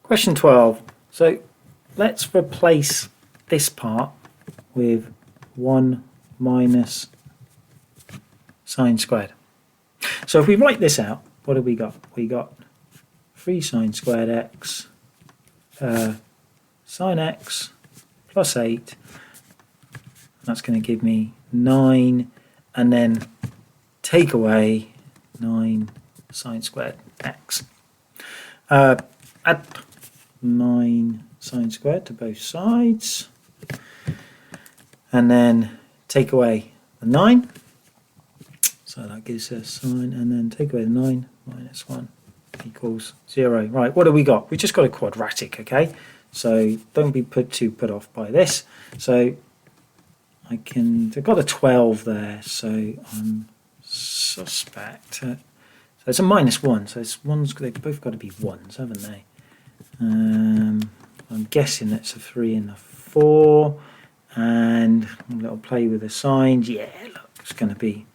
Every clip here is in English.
Question 12. So let's replace this part with 1 minus sine squared. So if we write this out, what have we got? We got 3 sine squared x, sine x plus 8. That's going to give me 9, and then take away 9 sine squared x. Add 9 sine squared to both sides, and then take away the 9. So that gives us sine, and then take away the 9 minus 1 equals 0. Right, what have we got? We've just got a quadratic, okay? So don't be too put off by this. So I've got a 12 there, so I'm suspect. So it's a minus 1, so they've both got to be 1s, haven't they? I'm guessing that's a 3 and a 4, and a little play with the signs. Yeah, look, it's going to be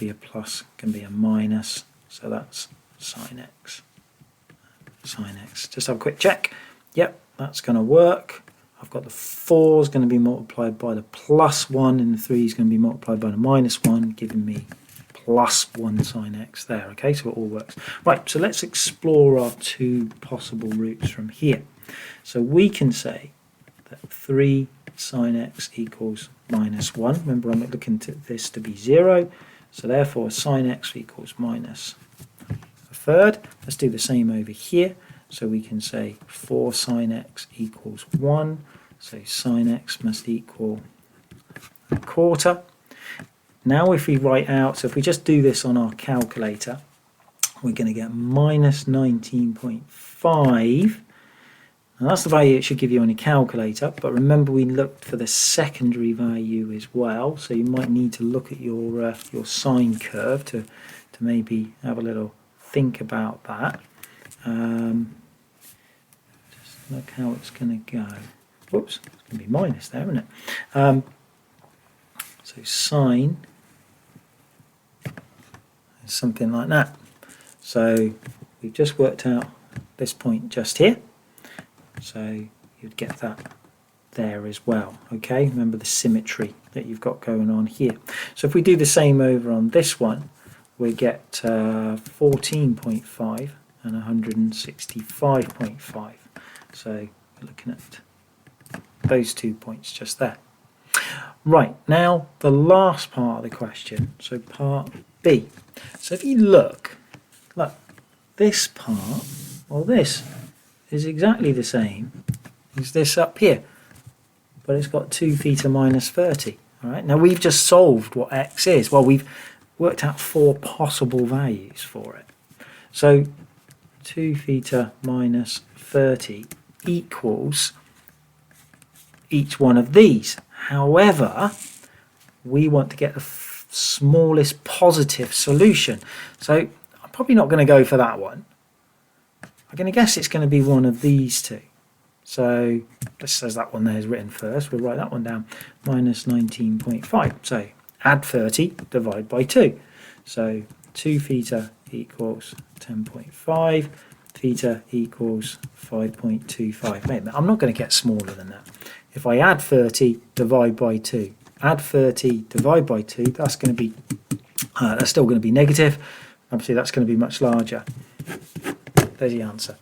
a plus, going to be a minus, so that's sine x. Sine x. Just have a quick check. Yep, that's going to work. I've got the 4 is going to be multiplied by the plus 1, and the 3 is going to be multiplied by the minus 1, giving me plus 1 sine x there. Okay, so it all works. Right, so let's explore our 2 possible roots from here. So we can say that 3 sine x equals minus 1. Remember, I'm looking at this to be 0. So therefore, sine x equals minus a third. Let's do the same over here. So we can say 4 sine x equals 1. So sine x must equal a quarter. Now if we write out, so if we just do this on our calculator, we're going to get minus 19.5. And that's the value it should give you on your calculator. But remember, we looked for the secondary value as well. So you might need to look at your sine curve to maybe have a little think about that. Just look how it's going to go. Whoops, it's going to be minus there, isn't it? So sine is something like that. So we've just worked out this point just here. So you'd get that there as well. Okay, remember the symmetry that you've got going on here. So if we do the same over on this one, we get 14.5 and 165.5. So we're looking at those 2 points just there. Right, now the last part of the question, so part B. So if you look, this part, well, this is exactly the same as this up here, but it's got 2 theta minus 30. All right, now we've just solved what x is. Well, we've worked out 4 possible values for it. So 2 theta minus 30 equals each one of these. However, we want to get the smallest positive solution. So I'm probably not going to go for that one. I'm going to guess it's going to be one of these two. So this says that one there is written first. We'll write that one down. Minus 19.5. So add 30, divide by 2. So 2 theta equals 10.5. Theta equals 5.25. I'm not going to get smaller than that. If I add 30, divide by 2. Add 30, divide by 2. That's going to be, that's still going to be negative. Obviously, that's going to be much larger. There's the answer.